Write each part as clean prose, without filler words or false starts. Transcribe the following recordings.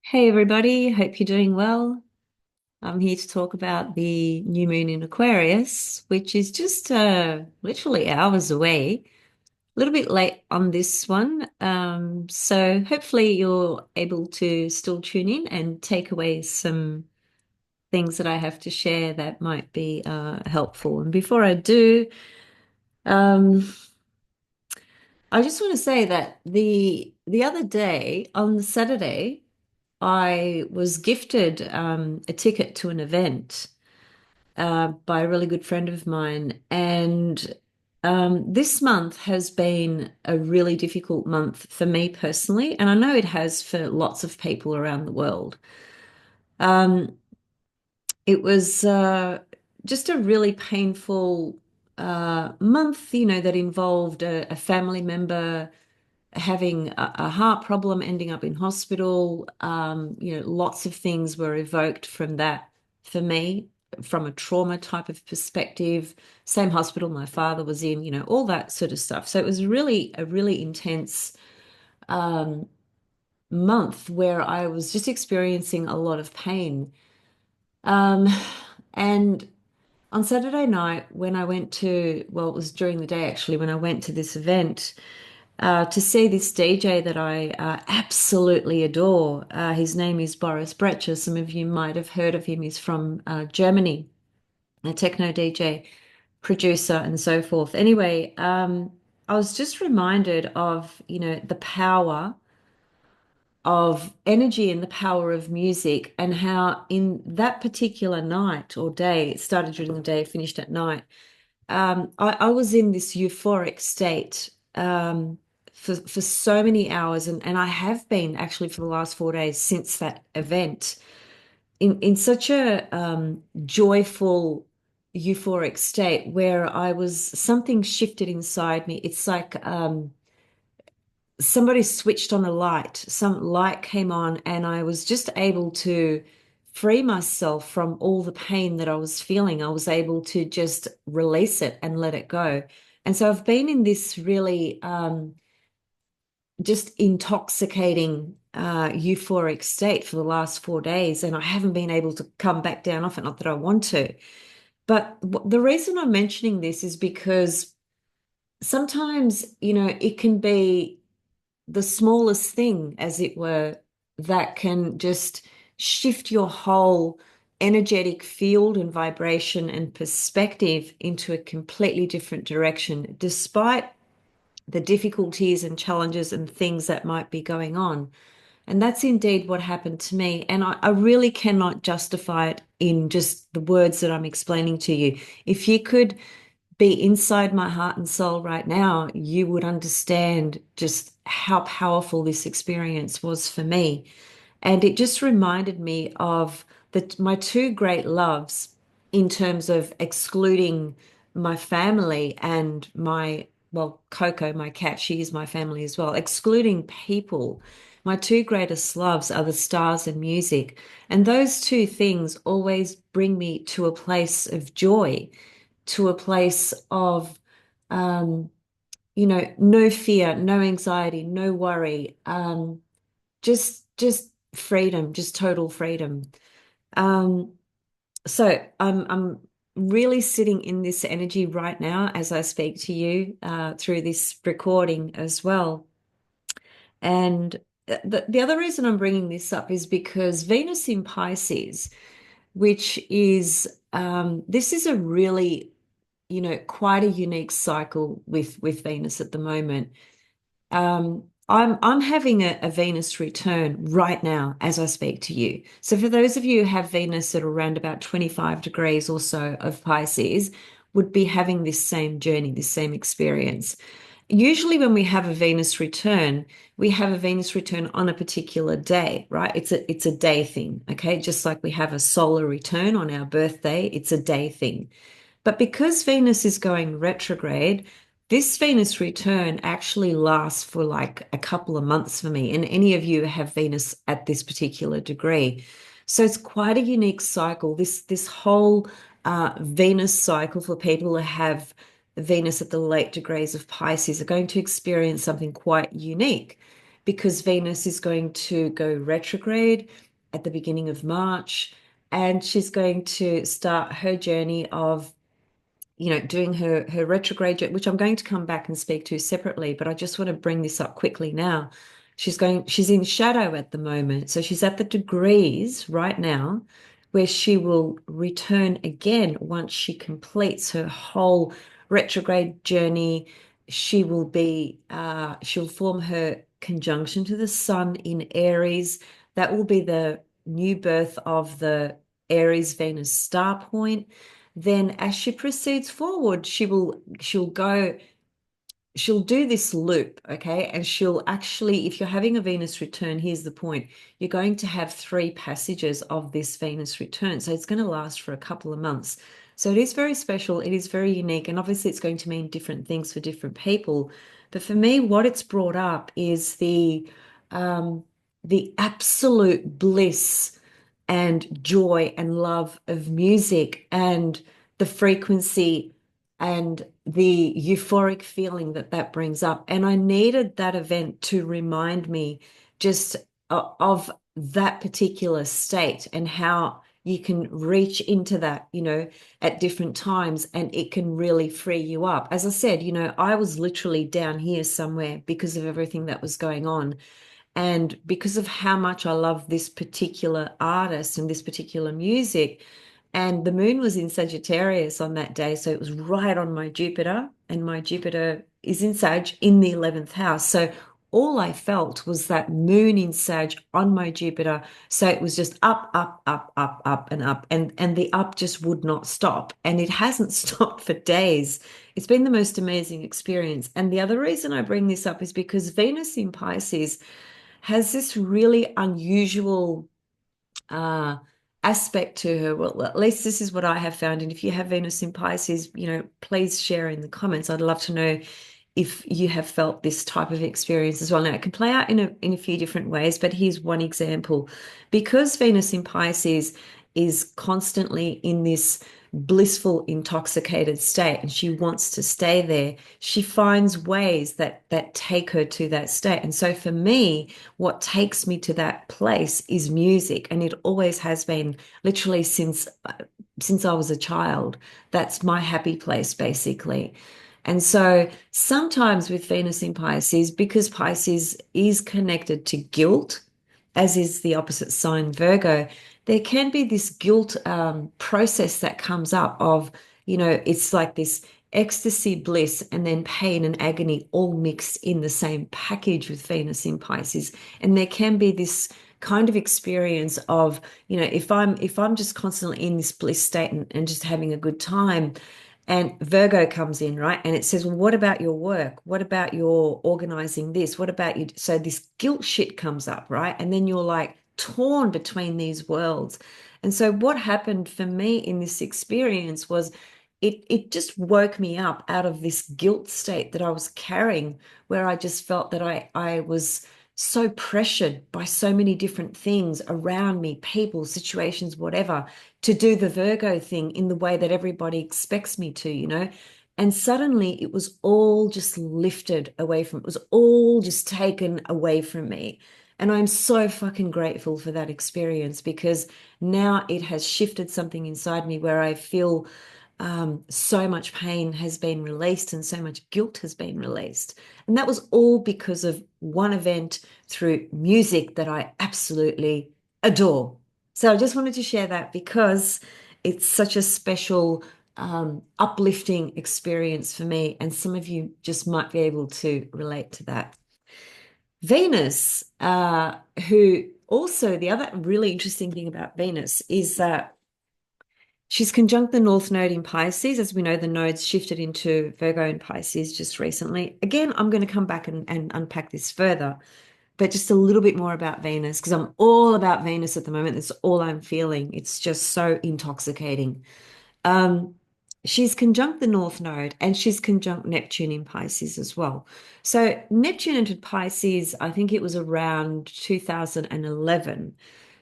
Hey everybody, hope you're doing well. I'm here to talk about the new moon in Aquarius, which is just literally hours away. A little bit late on this one. So hopefully you're able to still tune in and take away some things that I have to share that might be helpful. And before I do, um, I just want to say that the other day on the Saturday, I was gifted a ticket to an event by a really good friend of mine. And this month has been a really difficult month for me personally. And I know it has for lots of people around the world. Um, it was just a really painful month, that involved a family member having a heart problem, ending up in hospital. Lots of things were evoked from that for me, from a trauma type of perspective. Same hospital my father was in, all that sort of stuff. So it was really a really intense um, month where I was just experiencing a lot of pain. Um, and on Saturday night, when I went to, well, it was during the day actually, when I went to this event, to see this DJ that I absolutely adore. His name is Boris Brecher. Some of you might have heard of him. He's from Germany, a techno DJ, producer, and so forth. Anyway, I was just reminded of, the power of energy and the power of music, and how in that particular night or day, it started during the day, finished at night, I was in this euphoric state for so many hours, and I have been actually for the last 4 days since that event in such a joyful, euphoric state where I was something shifted inside me. It's like somebody switched on a light, some light came on, and I was just able to free myself from all the pain that I was feeling. I was able to just release it and let it go. And so I've been in this really just intoxicating, euphoric state for the last 4 days, and I haven't been able to come back down off it, not that I want to. But the reason I'm mentioning this is because sometimes, it can be the smallest thing, as it were, that can just shift your whole energetic field and vibration and perspective into a completely different direction, despite the difficulties and challenges and things that might be going on. And that's indeed what happened to me. And I really cannot justify it in just the words that I'm explaining to you. If you could be inside my heart and soul right now, you would understand just how powerful this experience was for me. And it just reminded me of my two great loves in terms of excluding my family and well, Coco, my cat, she is my family as well. Excluding people, my two greatest loves are the stars and music. And those two things always bring me to a place of joy, to a place of, um, no fear, no anxiety, no worry, just freedom, just total freedom. Um, so I'm really sitting in this energy right now as I speak to you through this recording as well. And the other reason I'm bringing this up is because Venus in Pisces, which is this is a really, quite a unique cycle with Venus at the moment. I'm having a Venus return right now as I speak to you. So for those of you who have Venus at around about 25 degrees or so of Pisces, would be having this same journey, this same experience. Usually when we have a Venus return, we have a Venus return on a particular day, right? It's a day thing, okay? Just like we have a solar return on our birthday, it's a day thing. But because Venus is going retrograde, this Venus return actually lasts for like a couple of months for me. And any of you have Venus at this particular degree. So it's quite a unique cycle. This whole Venus cycle for people who have Venus at the late degrees of Pisces are going to experience something quite unique because Venus is going to go retrograde at the beginning of March, and she's going to start her journey of doing her retrograde, which I'm going to come back and speak to separately, but I just want to bring this up quickly now. She's in shadow at the moment. So she's at the degrees right now where she will return again once she completes her whole retrograde journey. She'll form her conjunction to the sun in Aries. That will be the new birth of the Aries Venus star point. Then as she proceeds forward, she'll do this loop, okay? And she'll actually, if you're having a Venus return, here's the point. You're going to have three passages of this Venus return. So it's going to last for a couple of months. So it is very special. It is very unique. And obviously it's going to mean different things for different people. But for me, what it's brought up is the absolute bliss and joy and love of music and the frequency and the euphoric feeling that that brings up. And I needed that event to remind me just of that particular state and how you can reach into that, at different times and it can really free you up. As I said, I was literally down here somewhere because of everything that was going on. And because of how much I love this particular artist and this particular music, and the moon was in Sagittarius on that day, so it was right on my Jupiter, and my Jupiter is in Sag in the 11th house. So all I felt was that moon in Sag on my Jupiter. So it was just up, up, up, up, up, and up. And the up just would not stop. And it hasn't stopped for days. It's been the most amazing experience. And the other reason I bring this up is because Venus in Pisces has this really unusual uh, aspect to her. Well, at least this is what I have found. And if you have Venus in Pisces, please share in the comments. I'd love to know if you have felt this type of experience as well. Now, it can play out in a few different ways, but here's one example. Because Venus in Pisces is constantly in this blissful, intoxicated state, and she wants to stay there, she finds ways that take her to that state. And so for me, what takes me to that place is music, and it always has been literally since I was a child. That's my happy place, basically. And so sometimes with Venus in Pisces, because Pisces is connected to guilt, as is the opposite sign Virgo, there can be this guilt process that comes up of, it's like this ecstasy, bliss, and then pain and agony all mixed in the same package with Venus in Pisces. And there can be this kind of experience of, if I'm just constantly in this bliss state and just having a good time, and Virgo comes in, right? And it says, well, what about your work? What about your organizing this? What about you? So this guilt shit comes up, right? And then you're like torn between these worlds. And so what happened for me in this experience was it just woke me up out of this guilt state that I was carrying, where I just felt that I was so pressured by so many different things around me, people, situations, whatever, to do the Virgo thing in the way that everybody expects me to. And suddenly it was all just lifted away from, it was all just taken away from me. And I'm so fucking grateful for that experience, because now it has shifted something inside me where I feel so much pain has been released and so much guilt has been released. And that was all because of one event through music that I absolutely adore. So I just wanted to share that because it's such a special, uplifting experience for me. And some of you just might be able to relate to that. Venus, who also, the other really interesting thing about Venus is that she's conjunct the North Node in Pisces. As we know, the nodes shifted into Virgo and Pisces just recently. Again, I'm going to come back and unpack this further, but just a little bit more about Venus, because I'm all about Venus at the moment. That's all I'm feeling. It's just so intoxicating. Um, she's conjunct the North Node, and she's conjunct Neptune in Pisces as well. So Neptune entered Pisces, I think it was around 2011.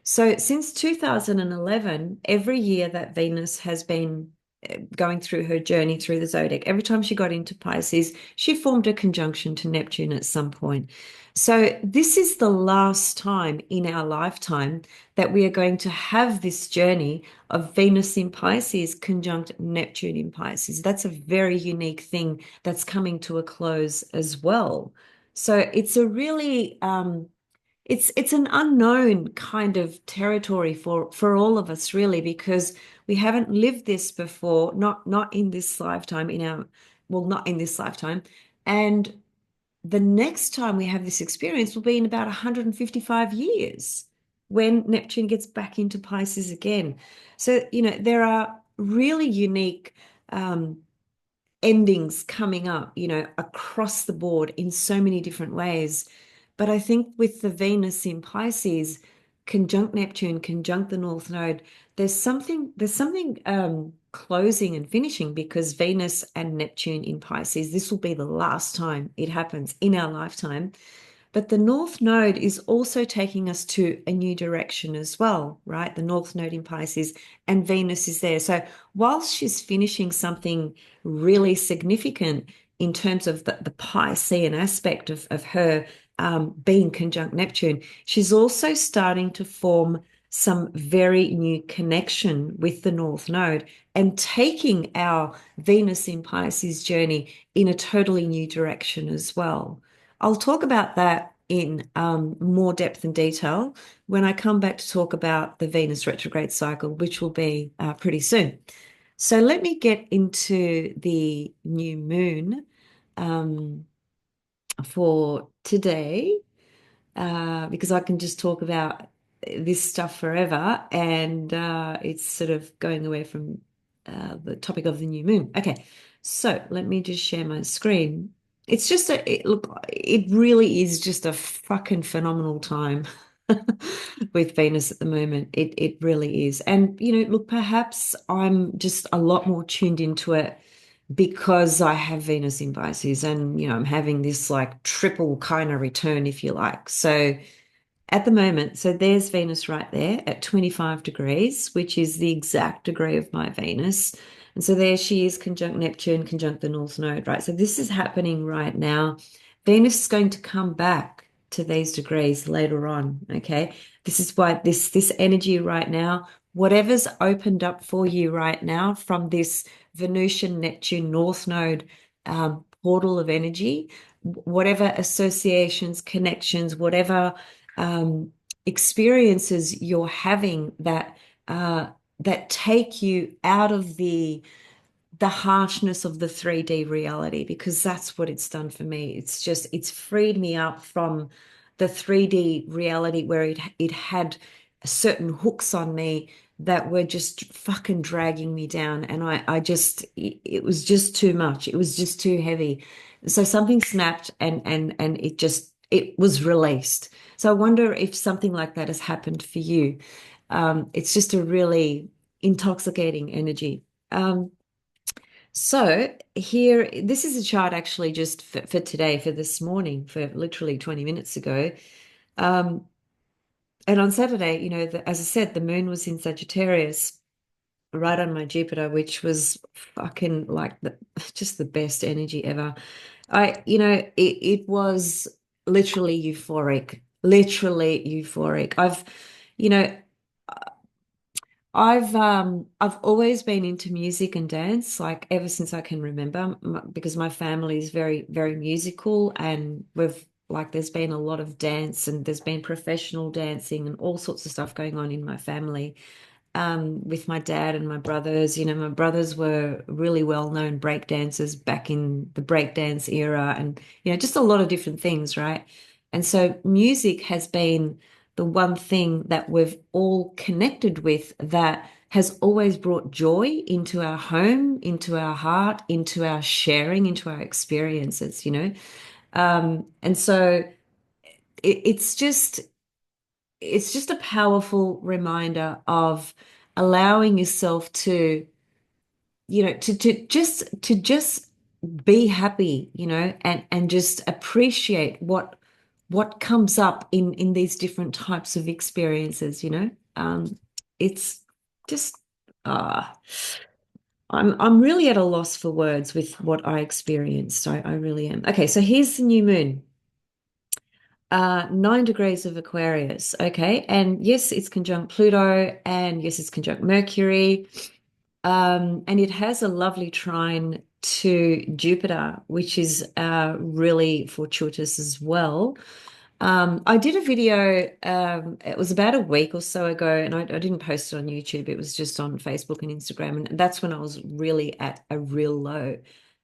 So since 2011, every year that Venus has been going through her journey through the zodiac, every time she got into Pisces, she formed a conjunction to Neptune at some point. So this is the last time in our lifetime that we are going to have this journey of Venus in Pisces conjunct Neptune in Pisces. That's a very unique thing that's coming to a close as well. So it's a really it's an unknown kind of territory for all of us, really, because we haven't lived this before, not in this lifetime, not in this lifetime. And the next time we have this experience will be in about 155 years when Neptune gets back into Pisces again. So, there are really unique endings coming up, across the board in so many different ways. But I think with the Venus in Pisces, conjunct Neptune, conjunct the North Node, there's something closing and finishing, because Venus and Neptune in Pisces, this will be the last time it happens in our lifetime. But the North Node is also taking us to a new direction as well, right? The North Node in Pisces, and Venus is there. So whilst she's finishing something really significant in terms of the Piscean aspect of her being conjunct Neptune, she's also starting to form some very new connection with the North Node and taking our Venus in Pisces journey in a totally new direction as well. I'll talk about that in more depth and detail when I come back to talk about the Venus retrograde cycle, which will be pretty soon. So let me get into the new moon um, for today, because I can just talk about this stuff forever, and it's sort of going away from the topic of the new moon. Okay, so let me just share my screen. It's just look, it really is just a fucking phenomenal time with Venus at the moment. It really is. And look, perhaps I'm just a lot more tuned into it because I have Venus in Pisces, and I'm having this like triple kind of return, if you like. So at the moment, so there's Venus right there at 25 degrees, which is the exact degree of my Venus. And so there she is, conjunct Neptune, conjunct the North Node, right? So this is happening right now. Venus is going to come back to these degrees later on, okay? This is why this energy right now, whatever's opened up for you right now from this Venusian Neptune North Node portal of energy, whatever associations, connections, whatever experiences you're having that take you out of the harshness of the 3D reality, because that's what it's done for me. It's freed me up from the 3D reality where it had certain hooks on me that were just fucking dragging me down. And I just, it was just too much. It was just too heavy. So something snapped, and it was released. So I wonder if something like that has happened for you. It's just a really intoxicating energy. So here, this is a chart actually just for today, for this morning, for literally 20 minutes ago. Um, and on Saturday, as I said, the moon was in Sagittarius, right on my Jupiter, which was fucking like just the best energy ever. It was literally euphoric. You know, I've always been into music and dance, like ever since I can remember, because my family is very, very musical, and there's been a lot of dance, and there's been professional dancing and all sorts of stuff going on in my family with my dad and my brothers. My brothers were really well-known break dancers back in the breakdance era, and just a lot of different things, right? And so music has been the one thing that we've all connected with that has always brought joy into our home, into our heart, into our sharing, into our experiences. And so it's just a powerful reminder of allowing yourself to, to just be happy, and just appreciate what comes up in these different types of experiences. It's just ah. I'm really at a loss for words with what I experienced. I really am. Okay, so here's the new moon. 9 degrees of Aquarius. Okay. And yes, it's conjunct Pluto, and yes, it's conjunct Mercury. And it has a lovely trine to Jupiter, which is really fortuitous as well. I did a video, it was about a week or so ago, and I didn't post it on YouTube. It was just on Facebook and Instagram. And that's when I was really at a real low.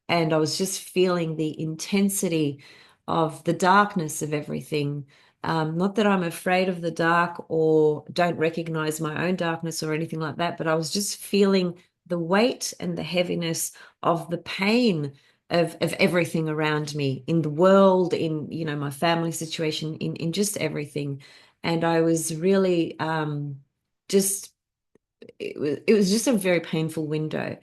And I was just feeling the intensity of the darkness of everything. Not that I'm afraid of the dark or don't recognize my own darkness or anything like that, but I was just feeling the weight and the heaviness of the pain of everything around me in the world, in my family situation, in just everything. And I was really just it was just a very painful window.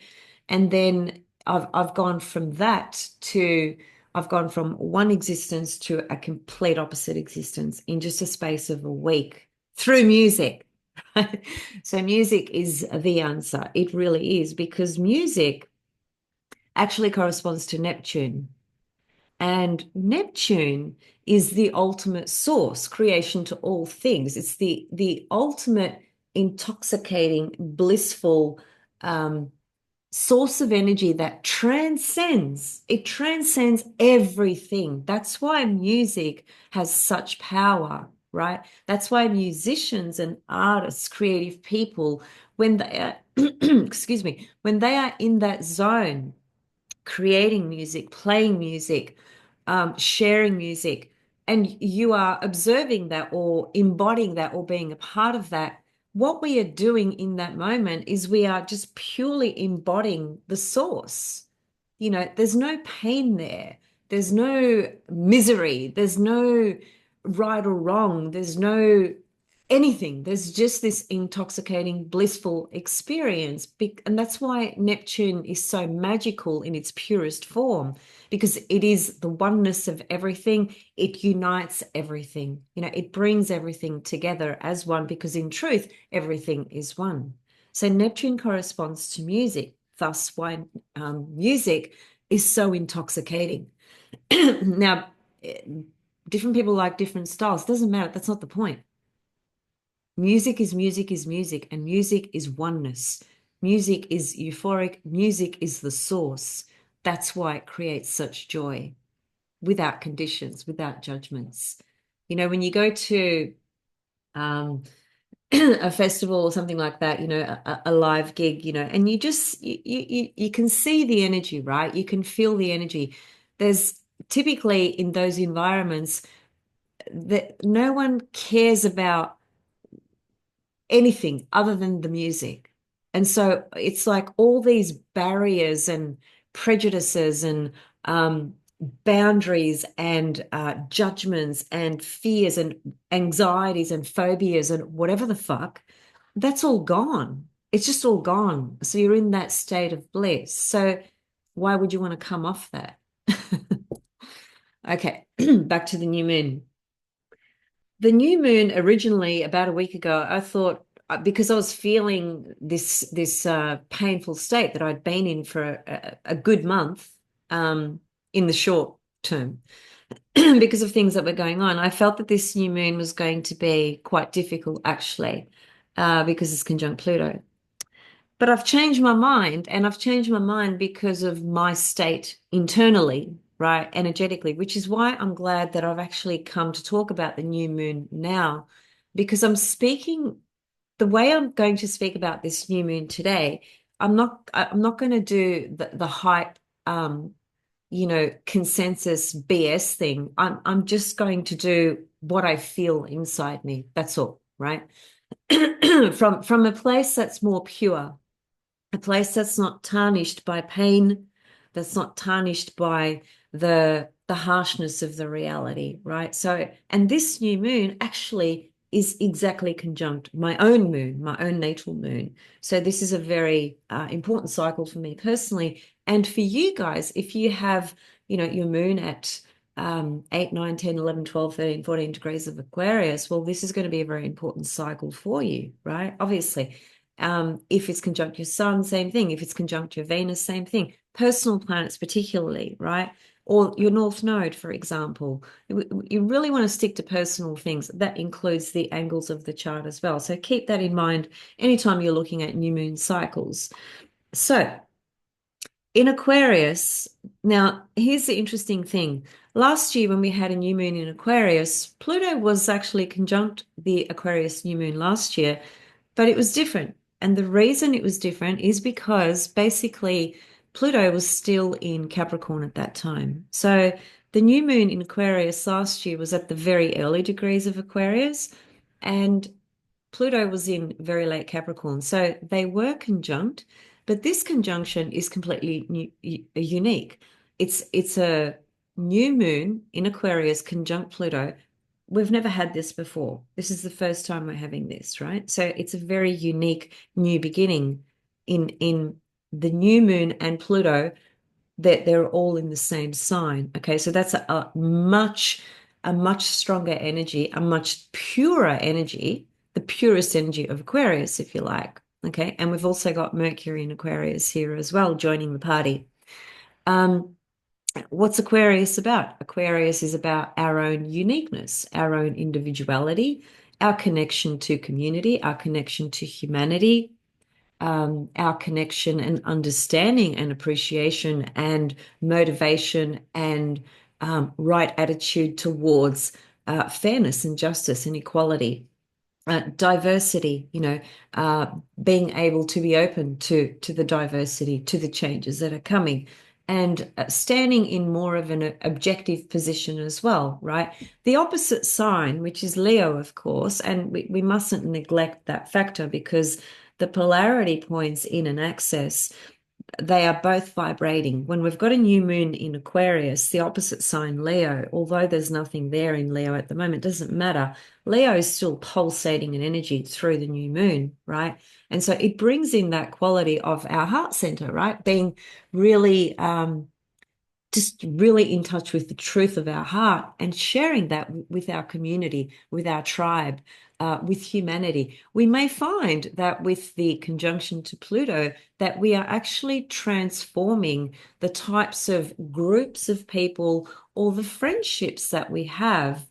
And then I've gone from that to I've gone from one existence to a complete opposite existence in just a space of a week through music. So music is the answer. It really is, because music actually corresponds to Neptune. And Neptune is the ultimate source, creation to all things. It's the ultimate intoxicating, blissful source of energy that transcends everything. That's why music has such power, right? That's why musicians and artists, creative people, when they are, excuse me, when they are in that zone, creating music, playing music, sharing music, and you are observing that or embodying that or being a part of that, what we are doing in that moment is we are just purely embodying the source. There's no pain there. There's no misery. There's no right or wrong. There's no anything. There's just this intoxicating, blissful experience. And that's why Neptune is so magical in its purest form, because it is the oneness of everything. It unites everything. It brings everything together as one, because in truth, everything is one. So Neptune corresponds to music, thus why music is so intoxicating. Now, different people like different styles. Doesn't matter. That's not the point. Music is music is music, and music is oneness. Music is euphoric. Music is the source. That's why it creates such joy without conditions, without judgments. When you go to um, a festival or something like that, a live gig, and you can see the energy, right? You can feel the energy. There's typically in those environments that no one cares about anything other than the music. And so it's like all these barriers and prejudices and boundaries and judgments and fears and anxieties and phobias and whatever the fuck, that's all gone. It's just all gone. So you're in that state of bliss. So why would you want to come off that? Okay, back to the new moon. The new moon originally, about a week ago, I thought, because I was feeling this painful state that I'd been in for a good month, in the short term, because of things that were going on. I felt that this new moon was going to be quite difficult, actually, because it's conjunct Pluto. But I've changed my mind, and I've changed my mind because of my state internally, right, energetically, which is why I'm glad that I've actually come to talk about the new moon now, because the way I'm going to speak about this new moon today. I'm not going to do the hype, consensus BS thing. I'm just going to do what I feel inside me. That's all, right? From a place that's more pure, a place that's not tarnished by pain, that's not tarnished by the harshness of the reality, right? So, and this new moon actually is exactly conjunct my own moon, my own natal moon. So this is a very important cycle for me personally, and for you guys, if you have, your moon at 8, 9, 10, 11, 12, 13, 14 degrees of Aquarius, well, this is going to be a very important cycle for you, right? Obviously. If it's conjunct your sun, same thing. If it's conjunct your Venus, same thing. Personal planets, particularly, right? Or your North Node, for example. You really want to stick to personal things. That includes the angles of the chart as well. So keep that in mind anytime you're looking at new moon cycles. So in Aquarius, now here's the interesting thing. Last year, when we had a new moon in Aquarius, Pluto was actually conjunct the Aquarius new moon last year, but it was different. And the reason it was different is because basically Pluto was still in Capricorn at that time. So the new moon in Aquarius last year was at the very early degrees of Aquarius, and Pluto was in very late Capricorn. So they were conjunct, but this conjunction is completely unique. It's a new moon in Aquarius conjunct Pluto. We've never had this before. This is the first time we're having this, right? So it's a very unique new beginning in the new moon and Pluto, that they're all in the same sign. Okay, so that's a much stronger energy, a much purer energy, the purest energy of Aquarius, if you like. Okay, and we've also got Mercury in Aquarius here as well, joining the party. Um, what's Aquarius about? Aquarius is about our own uniqueness, our own individuality, our connection to community, our connection to humanity, our connection and understanding and appreciation and motivation and right attitude towards fairness and justice and equality. Diversity, uh, being able to be open to the diversity, to the changes that are coming, and standing in more of an objective position as well, right? The opposite sign, which is Leo, of course, and we mustn't neglect that factor, because the polarity points in an axis, they are both vibrating. When we've got a new moon in Aquarius, the opposite sign, Leo, although there's nothing there in Leo at the moment, doesn't matter. Leo is still pulsating in energy through the new moon, right? And so it brings in that quality of our heart center, right? Being really just really in touch with the truth of our heart and sharing that with our community, with our tribe, with humanity. We may find that with the conjunction to Pluto, that we are actually transforming the types of groups of people or the friendships that we have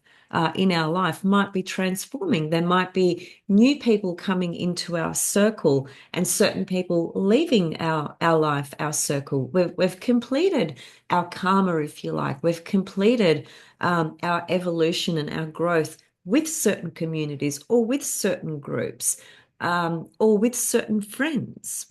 in our life might be transforming. There might be new people coming into our circle and certain people leaving our life, our circle. We've completed our karma, if you like. We've completed our evolution and our growth with certain communities or with certain groups or with certain friends.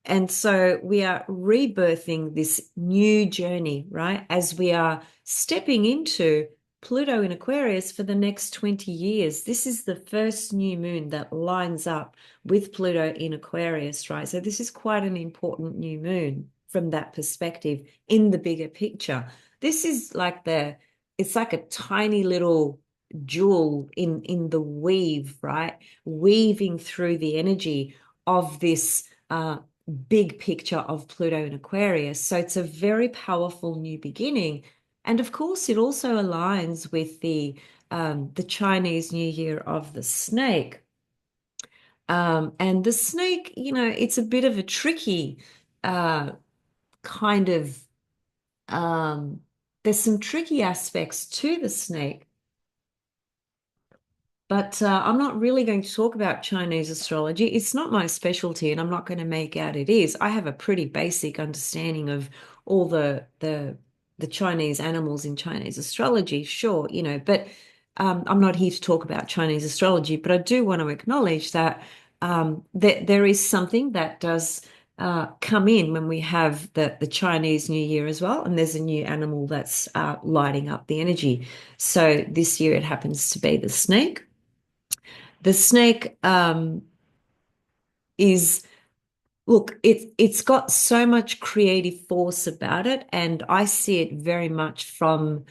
And so we are rebirthing this new journey, right? As we are stepping into Pluto in Aquarius for the next 20 years. This is the first new moon that lines up with Pluto in Aquarius, right? So this is quite an important new moon from that perspective in the bigger picture. This is like it's like a tiny little jewel in the weave, right? Weaving through the energy of this big picture of Pluto in Aquarius. So it's a very powerful new beginning. And of course, it also aligns with the Chinese New Year of the snake. And the snake, it's a bit of a tricky kind of there's some tricky aspects to the snake. But I'm not really going to talk about Chinese astrology. It's not my specialty, and I'm not going to make out it is. I have a pretty basic understanding of all the Chinese animals in Chinese astrology, sure, but I'm not here to talk about Chinese astrology. But I do want to acknowledge that that there is something that does come in when we have the Chinese New Year as well, and there's a new animal that's lighting up the energy. So this year it happens to be the snake. The snake is, look, it's got so much creative force about it, and I see it very much from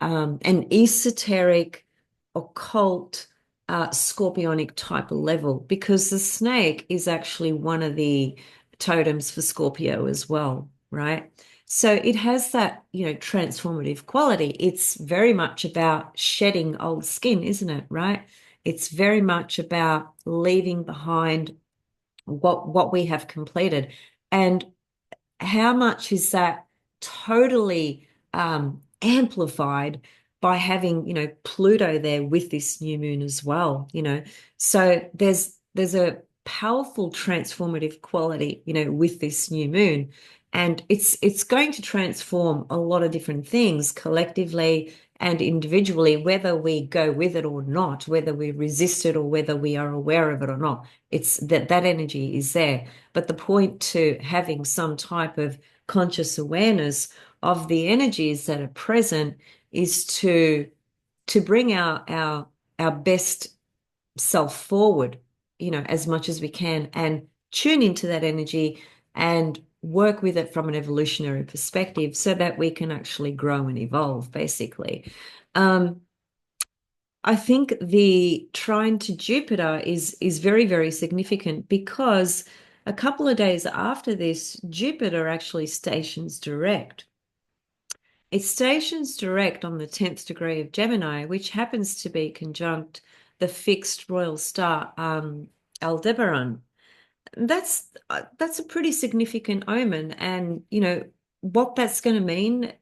an esoteric, occult, scorpionic type of level, because the snake is actually one of the totems for Scorpio as well, right? So it has that, transformative quality. It's very much about shedding old skin, isn't it, right? It's very much about leaving behind what we have completed. And how much is that totally amplified by having, Pluto there with this new moon as well. So there's a powerful transformative quality, with this new moon. And it's going to transform a lot of different things collectively and individually, whether we go with it or not, whether we resist it or whether we are aware of it or not. It's that energy is there. But the point to having some type of conscious awareness of the energies that are present is to bring our best self forward, as much as we can, and tune into that energy and work with it from an evolutionary perspective so that we can actually grow and evolve, basically. Um, I think the trine to Jupiter is very, very significant because a couple of days after this, Jupiter actually stations direct. It stations direct on the 10th degree of Gemini, which happens to be conjunct the fixed royal star Aldebaran. That's a pretty significant omen, and what that's going to mean,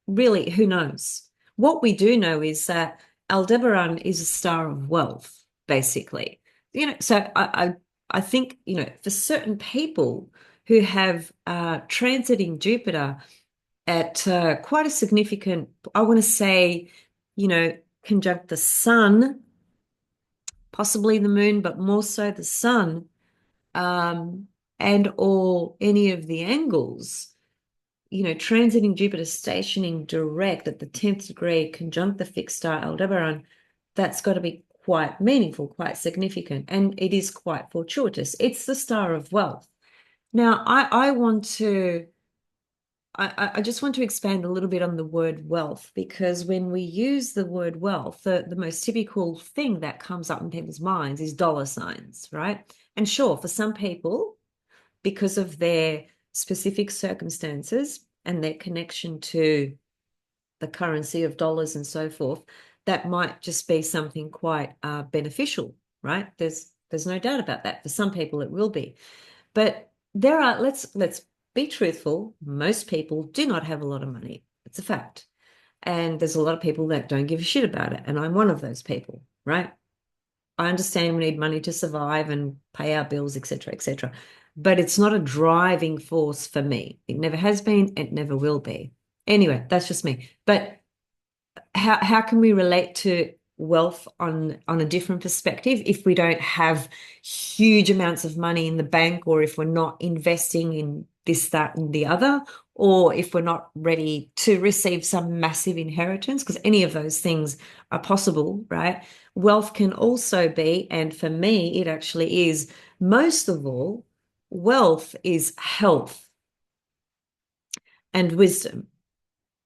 really, who knows? What we do know is that Aldebaran is a star of wealth, basically. So I think for certain people who have transiting Jupiter at quite a significant, I want to say, conjunct the sun, possibly the moon, but more so the sun, um, and or any of the angles, transiting Jupiter stationing direct at the 10th degree, conjunct the fixed star Aldebaran, that's got to be quite meaningful, quite significant, and it is quite fortuitous. It's the star of wealth. Now, I just want to expand a little bit on the word wealth, because when we use the word wealth, the most typical thing that comes up in people's minds is dollar signs, right? And sure, for some people, because of their specific circumstances and their connection to the currency of dollars and so forth, that might just be something quite beneficial, right? There's no doubt about that. For some people, it will be. But let's be truthful, most people do not have a lot of money. It's a fact. And there's a lot of people that don't give a shit about it. And I'm one of those people, right? I understand we need money to survive and pay our bills, etc., etc. But it's not a driving force for me. It never has been, it never will be. Anyway, that's just me. But how can we relate to wealth on a different perspective if we don't have huge amounts of money in the bank, or if we're not investing in this, that, and the other, or if we're not ready to receive some massive inheritance, because any of those things are possible, right? Wealth can also be, and for me, it actually is, most of all, wealth is health and wisdom.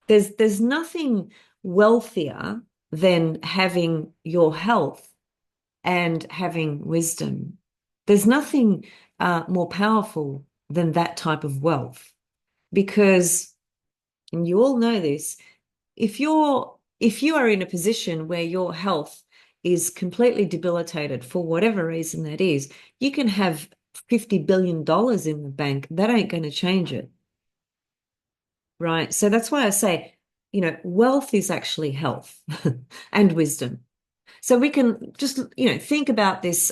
There's nothing wealthier than having your health and having wisdom. There's nothing more powerful than that type of wealth, because, and you all know this, if you are in a position where your health is completely debilitated for whatever reason that is, you can have $50 billion in the bank. That ain't going to change it. Right. So that's why I say, wealth is actually health and wisdom. So we can just, think about this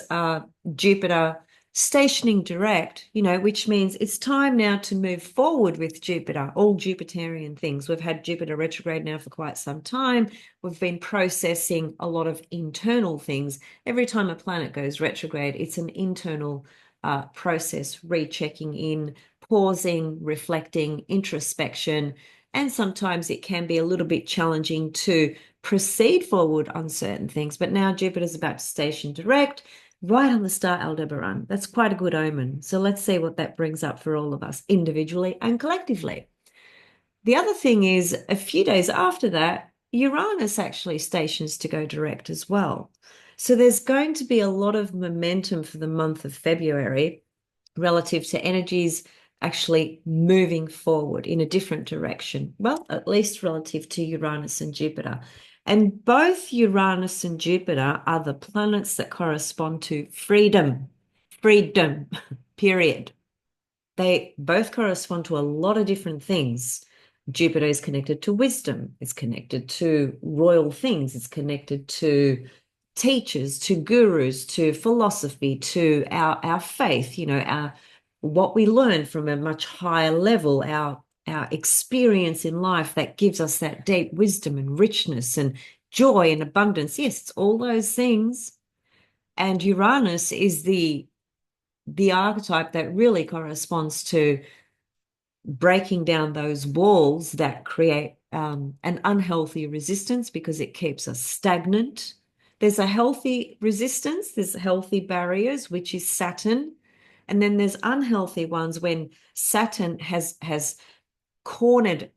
Jupiter stationing direct, which means it's time now to move forward with Jupiter, all Jupiterian things. We've had Jupiter retrograde now for quite some time. We've been processing a lot of internal things. Every time a planet goes retrograde, it's an internal process, rechecking in, pausing, reflecting, introspection. And sometimes it can be a little bit challenging to proceed forward on certain things. But now Jupiter's about to station direct right on the star Aldebaran. That's quite a good omen. So let's see what that brings up for all of us individually and collectively. The other thing is, a few days after that, Uranus actually stations to go direct as well. So there's going to be a lot of momentum for the month of February relative to energies actually moving forward in a different direction. Well, at least relative to Uranus and Jupiter. And both Uranus and Jupiter are the planets that correspond to freedom. freedom, period. They both correspond to a lot of different things. Jupiter is connected to wisdom, it's connected to royal things, it's connected to teachers, to gurus, to philosophy, to our faith, our what we learn from a much higher level, our experience in life that gives us that deep wisdom and richness and joy and abundance. Yes, it's all those things. And Uranus is the archetype that really corresponds to breaking down those walls that create an unhealthy resistance because it keeps us stagnant. There's a healthy resistance, there's healthy barriers, which is Saturn. And then there's unhealthy ones when Saturn has cornered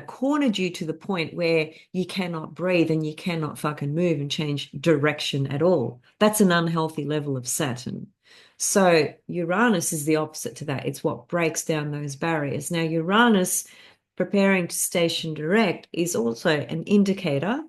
cornered you to the point where you cannot breathe and you cannot fucking move and change direction at all. That's an unhealthy level of Saturn. So Uranus is the opposite to that. It's what breaks down those barriers. Now, Uranus preparing to station direct is also an indicator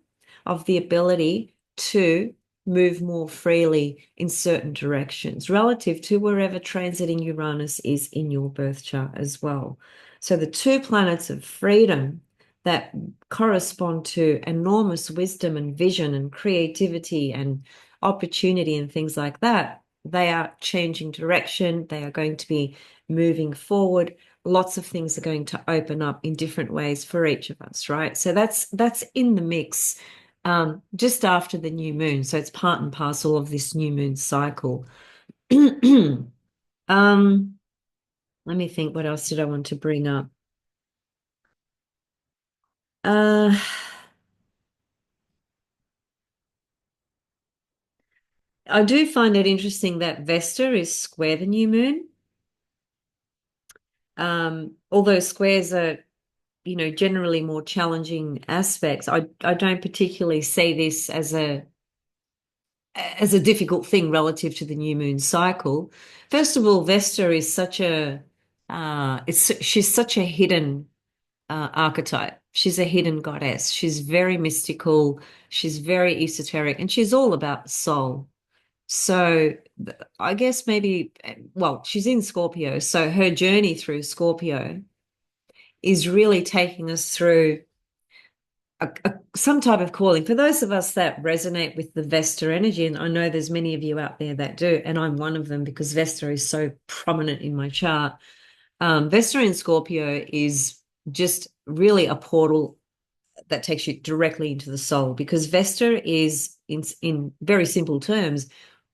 of the ability to move more freely in certain directions relative to wherever transiting Uranus is in your birth chart as well. So the two planets of freedom that correspond to enormous wisdom and vision and creativity and opportunity and things like that, they are changing direction. They are going to be moving forward. Lots of things are going to open up in different ways for each of us, right? So that's in the mix just after the new moon. So it's part and parcel of this new moon cycle. Let me think, what else did I want to bring up? Uh, I do find it interesting that Vesta is square the new moon. Although squares are, generally more challenging aspects, I don't particularly see this as a difficult thing relative to the new moon cycle. First of all, Vesta is she's such a hidden archetype. She's a hidden goddess. She's very mystical. She's very esoteric, and she's all about the soul. So I guess maybe, well, she's in Scorpio, so her journey through Scorpio is really taking us through some type of calling. For those of us that resonate with the Vesta energy, and I know there's many of you out there that do, and I'm one of them because Vesta is so prominent in my chart. Vesta in Scorpio is just really a portal that takes you directly into the soul, because Vesta is, in very simple terms,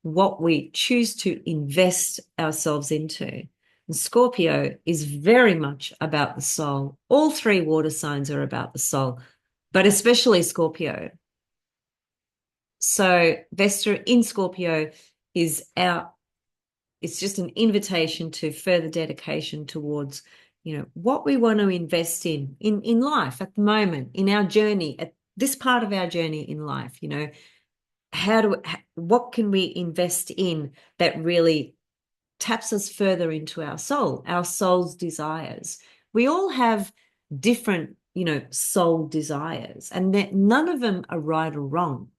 what we choose to invest ourselves into. And Scorpio is very much about the soul. All three water signs are about the soul, but especially Scorpio. So Vesta in Scorpio is it's just an invitation to further dedication towards, what we want to invest in life at the moment, in our journey, at this part of our journey in life. What can we invest in that really taps us further into our soul's desires. We all have different, soul desires, and none of them are right or wrong.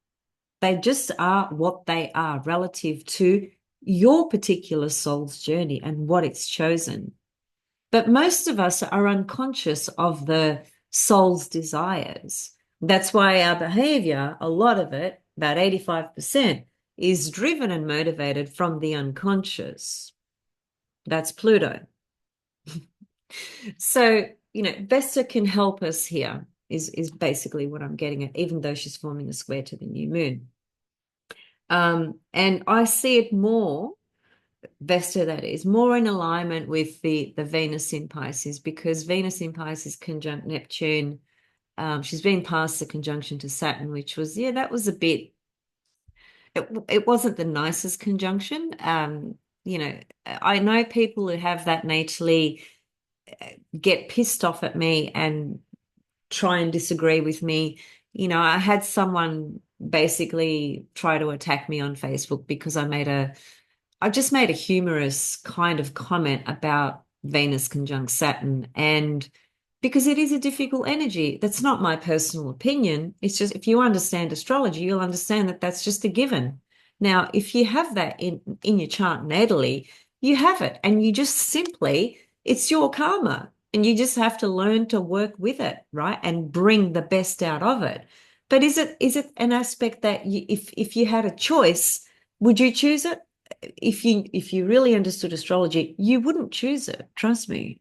They just are what they are relative to your particular soul's journey and what it's chosen. But most of us are unconscious of the soul's desires. That's why our behavior, a lot of it, about 85%, is driven and motivated from the unconscious. That's Pluto. So, Vesta can help us here, is basically what I'm getting at, even though she's forming a square to the new moon. And I see it more, Vesta that is, more in alignment with the Venus in Pisces, because Venus in Pisces conjunct Neptune. She's been past the conjunction to Saturn, which was, that was a bit, it wasn't the nicest conjunction. I know people who have that natally get pissed off at me and try and disagree with me. I had someone basically try to attack me on Facebook because I just made a humorous kind of comment about Venus conjunct Saturn, and because it is a difficult energy. That's not my personal opinion. It's just, if you understand astrology, you'll understand that that's just a given. Now, if you have that in your chart natally, you have it, and you just simply, it's your karma, and you just have to learn to work with it, right? And bring the best out of it. But is it an aspect that if you had a choice, would you choose it? If you really understood astrology, you wouldn't choose it, trust me.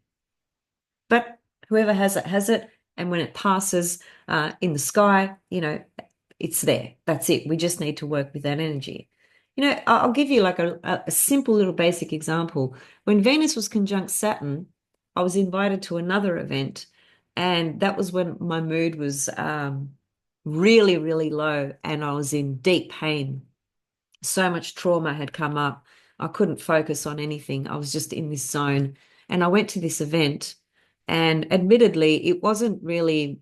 But whoever has it has it, and when it passes in the sky, it's there. That's it. We just need to work with that energy. I'll give you like a simple little basic example. When Venus was conjunct Saturn, I was invited to another event, and that was when my mood was really, really low, and I was in deep pain. So much trauma had come up. I couldn't focus on anything. I was just in this zone. And I went to this event, and admittedly, it wasn't really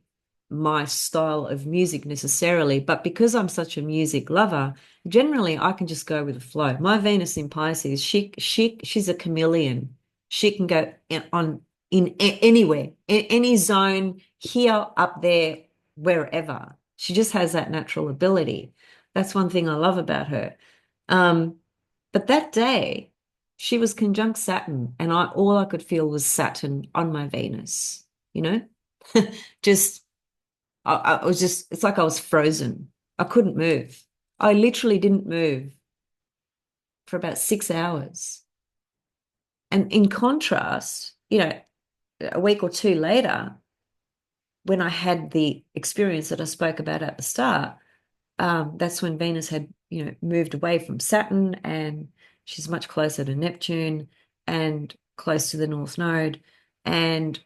my style of music necessarily, but because I'm such a music lover, generally I can just go with the flow. My Venus in Pisces, she's a chameleon. She can go anywhere, in any zone, here, up there, wherever. She just has that natural ability. That's one thing I love about her. Um, but that day, she was conjunct Saturn, and all I could feel was Saturn on my Venus, you know? Just I was just, it's like I was frozen. I couldn't move. I literally didn't move for about 6 hours. And in contrast, a week or two later, when I had the experience that I spoke about at the start, that's when Venus had, moved away from Saturn, and she's much closer to Neptune and close to the North Node, and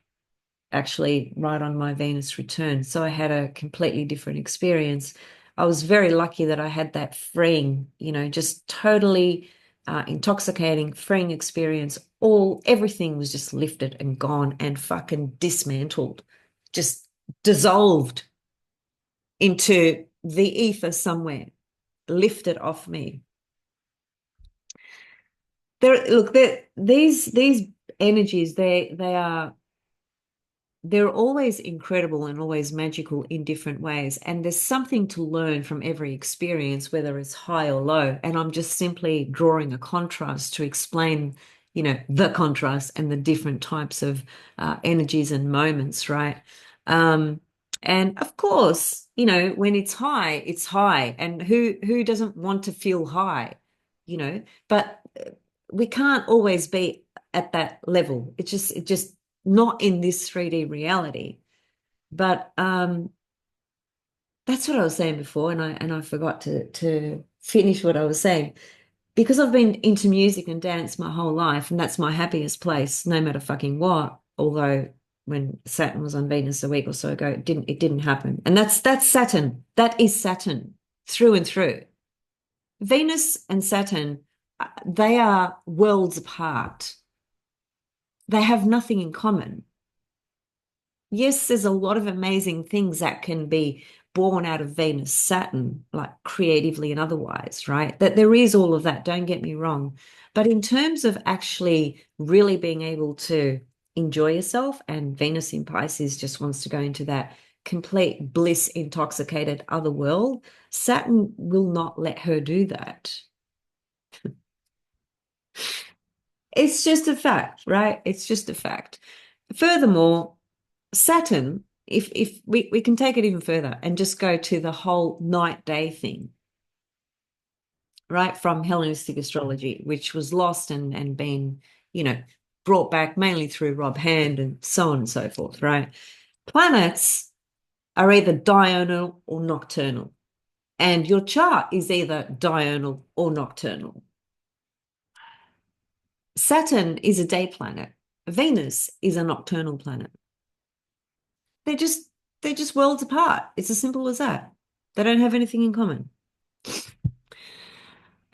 actually right on my Venus return. So I had a completely different experience. I was very lucky that I had that freeing, just totally intoxicating, freeing experience. Everything was just lifted and gone and fucking dismantled, just dissolved into the ether somewhere, lifted off me. These energies, they're always incredible and always magical in different ways. And there's something to learn from every experience, whether it's high or low. And I'm just simply drawing a contrast to explain, the contrast and the different types of energies and moments, right? Um, and of course, when it's high, it's high. And who doesn't want to feel high, But we can't always be at that level. It just not in this 3D reality. But that's what I was saying before, and I forgot to finish what I was saying. Because I've been into music and dance my whole life, and that's my happiest place, no matter fucking what. Although when Saturn was on Venus a week or so ago, it didn't happen. And that's Saturn. That is Saturn through and through. Venus and Saturn, they are worlds apart. They have nothing in common. Yes, there's a lot of amazing things that can be born out of Venus, Saturn, like creatively and otherwise, right? That there is all of that, don't get me wrong. But in terms of actually really being able to enjoy yourself, and Venus in Pisces just wants to go into that complete bliss intoxicated other world, Saturn will not let her do that. It's just a fact, right? It's just a fact. Furthermore, Saturn, if we can take it even further and just go to the whole night day thing, right, from Hellenistic astrology, which was lost and been, brought back mainly through Rob Hand and so on and so forth, right? Planets are either diurnal or nocturnal, and your chart is either diurnal or nocturnal. Saturn is a day planet. Venus is a nocturnal planet. They're just they're just worlds apart. It's as simple as that. They don't have anything in common.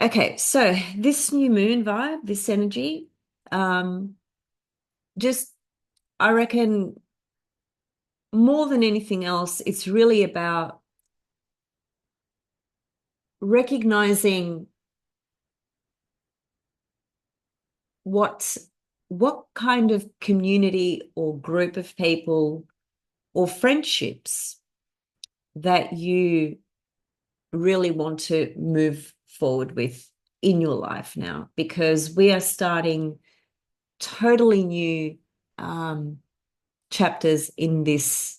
Okay, so this new moon vibe, this energy, um, just I reckon more than anything else, it's really about recognizing what what kind of community or group of people or friendships that you really want to move forward with in your life now, because we are starting totally new chapters in this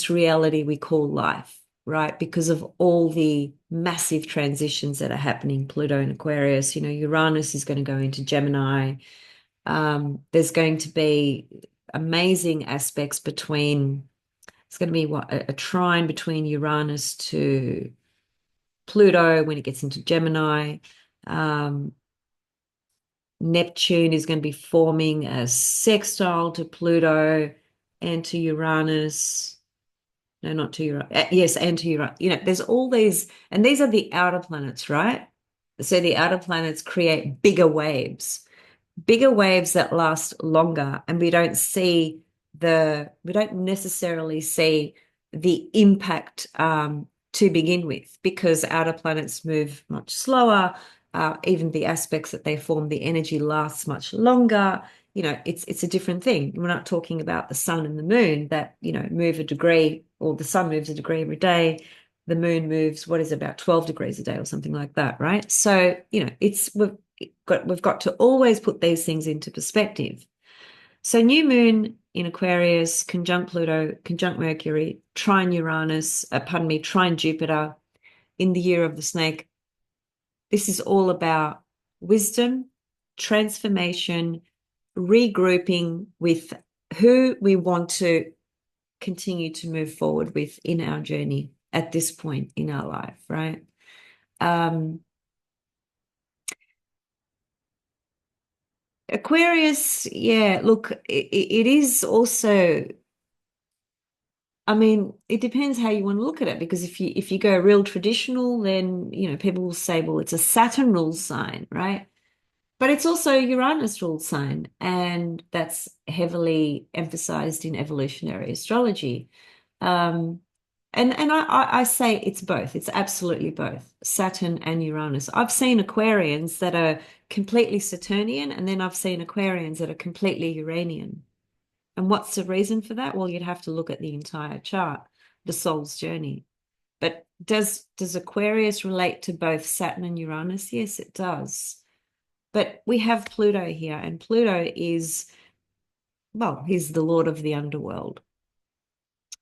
reality we call life, right? Because of all the massive transitions that are happening, Pluto and Aquarius, Uranus is going to go into Gemini. There's going to be amazing aspects between, it's going to be a trine between Uranus to Pluto when it gets into Gemini. Neptune is going to be forming a sextile to Pluto and to Uranus. No, not to Uranus. Yes, and to Uranus. There's all these, and these are the outer planets, right? So the outer planets create bigger waves that last longer, and we don't necessarily see the impact to begin with, because outer planets move much slower. Even the aspects that they form, the energy lasts much longer. It's a different thing. We're not talking about the sun and the moon that, move a degree, or the sun moves a degree every day. The moon moves, what is it, about 12 degrees a day or something like that, right? So, we've got to always put these things into perspective. So new moon in Aquarius, conjunct Pluto, conjunct Mercury, trine Uranus, trine Jupiter in the year of the snake. This is all about wisdom, transformation, regrouping with who we want to continue to move forward with in our journey at this point in our life, right? Aquarius, yeah, look, it is also, it depends how you want to look at it, because if you go real traditional, then, people will say, well, it's a Saturn rule sign, right? But it's also a Uranus ruled sign, and that's heavily emphasized in evolutionary astrology. Um, and I say it's both. It's absolutely both, Saturn and Uranus. I've seen Aquarians that are completely Saturnian, and then I've seen Aquarians that are completely Uranian. And what's the reason for that? Well, you'd have to look at the entire chart, the soul's journey. But does Aquarius relate to both Saturn and Uranus? Yes, it does. But we have Pluto here, and Pluto is, well, he's the lord of the underworld.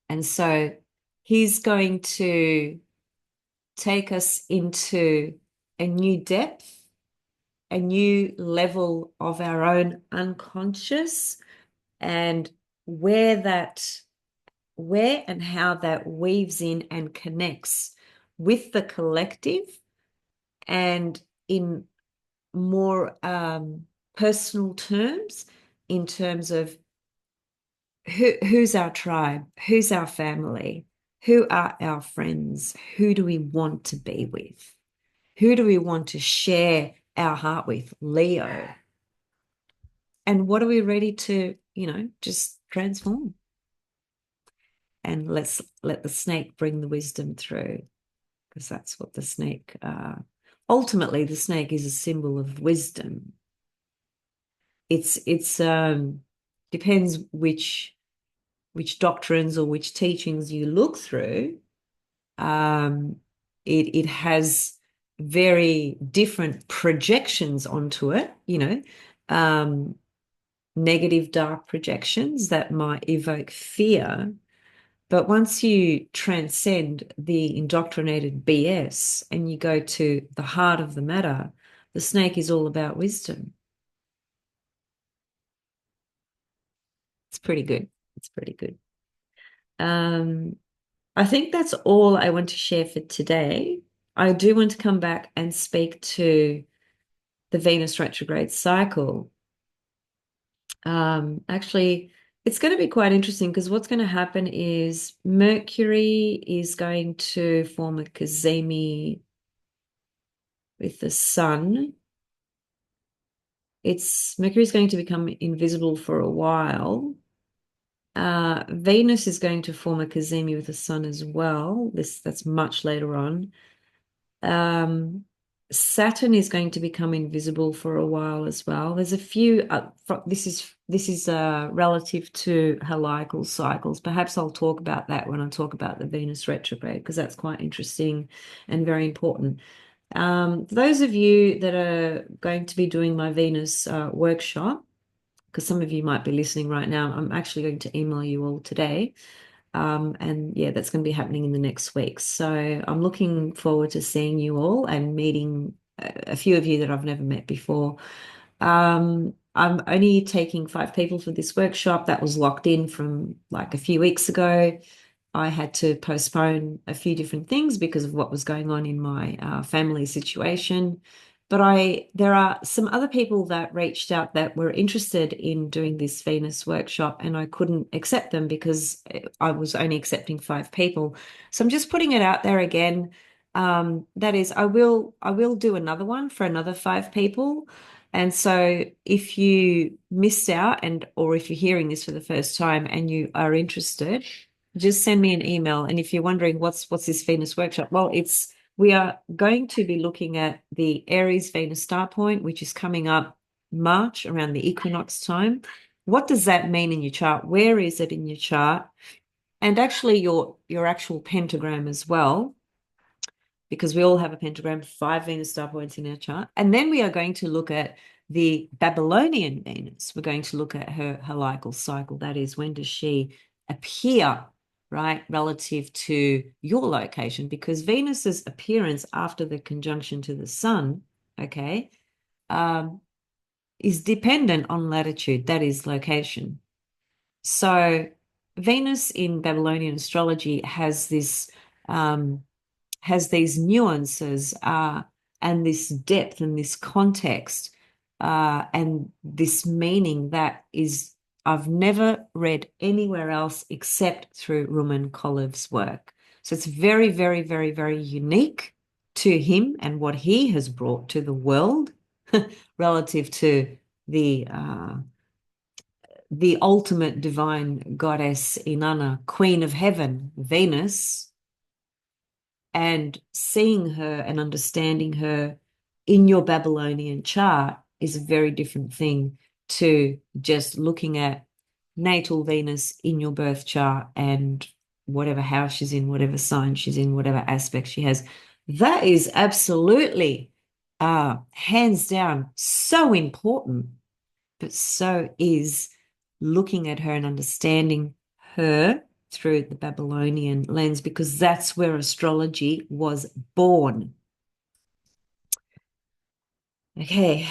And so he's going to take us into a new depth, a new level of our own unconscious, and where and how that weaves in and connects with the collective, and in more personal terms, in terms of who's our tribe, who's our family, who are our friends, who do we want to be with, who do we want to share our heart with, Leo, and what are we ready to, just transform. And let's let the snake bring the wisdom through, because that's what the snake, ultimately, the snake is a symbol of wisdom. It's depends which doctrines or which teachings you look through. It has very different projections onto it, negative dark projections that might evoke fear. But once you transcend the indoctrinated BS and you go to the heart of the matter, the snake is all about wisdom. It's pretty good. It's pretty good. I think that's all I want to share for today. I do want to come back and speak to the Venus retrograde cycle. Actually, it's going to be quite interesting, because what's going to happen is Mercury is going to form a cazimi with the sun. Mercury is going to become invisible for a while. Venus is going to form a cazimi with the sun as well. That's much later on. Saturn is going to become invisible for a while as well. There's a few. This is relative to heliacal cycles. Perhaps I'll talk about that when I talk about the Venus retrograde because that's quite interesting and very important. Those of you that are going to be doing my Venus workshop, because some of you might be listening right now, I'm actually going to email you all today. And yeah, that's going to be happening in the next week. So I'm looking forward to seeing you all and meeting a few of you that I've never met before. I'm only taking 5 people for this workshop. That was locked in from like a few weeks ago. I had to postpone a few different things because of what was going on in my family situation. But there are some other people that reached out that were interested in doing this Venus workshop, and I couldn't accept them because I was only accepting 5 people. So I'm just putting it out there again. That is, I will do another one for another 5 people. And so if you missed out or if you're hearing this for the first time and you are interested, just send me an email. And if you're wondering what's this Venus workshop, well, we are going to be looking at the Aries Venus star point, which is coming up March around the equinox time. What does that mean in your chart? Where is it in your chart? And actually your actual pentagram as well, because we all have a pentagram, 5 Venus star points in our chart. And then we are going to look at the Babylonian Venus. We're going to look at her heliacal cycle. That is, when does she appear, right, relative to your location? Because Venus's appearance after the conjunction to the sun, okay, is dependent on latitude, that is location. So Venus in Babylonian astrology has these nuances and this depth and this context and this meaning that is I've never read anywhere else except through Rumen Kolev's work. So it's very, very, very, very unique to him and what he has brought to the world relative to the ultimate divine goddess Inanna, Queen of Heaven, Venus, and seeing her and understanding her in your Babylonian chart is a very different thing to just looking at natal Venus in your birth chart and whatever house she's in, whatever sign she's in, whatever aspect she has. That is absolutely, hands down, so important, but so is looking at her and understanding her through the Babylonian lens, because that's where astrology was born. Okay,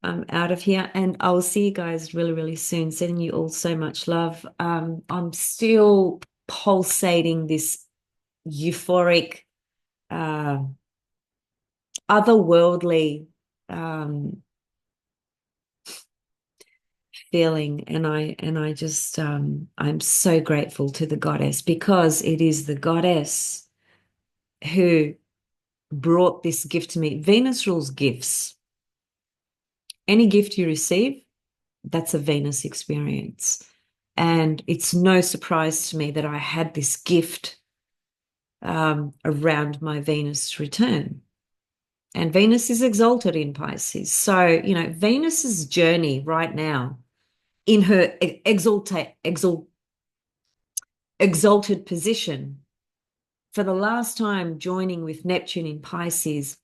I'm out of here and I'll see you guys really, really soon. Sending you all so much love. I'm still pulsating this euphoric, uh, otherworldly feeling, and I just I'm so grateful to the goddess because it is the goddess who brought this gift to me. Venus rules gifts. Any gift you receive, that's a Venus experience. And it's no surprise to me that I had this gift around my Venus return. And Venus is exalted in Pisces. So, Venus's journey right now in her exalted position for the last time, joining with Neptune in Pisces,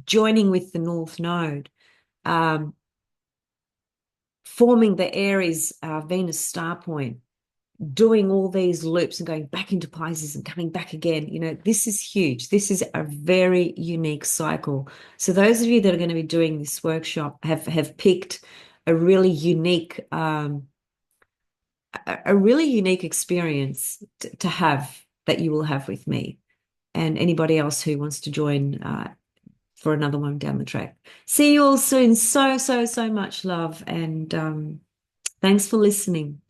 joining with the North Node, forming the Aries Venus star point, doing all these loops and going back into Pisces and coming back again. This is huge. This is a very unique cycle. So those of you that are going to be doing this workshop have picked a really unique experience to have, that you will have with me and anybody else who wants to join for another one down the track. See you all soon. So, so, so much love, and thanks for listening.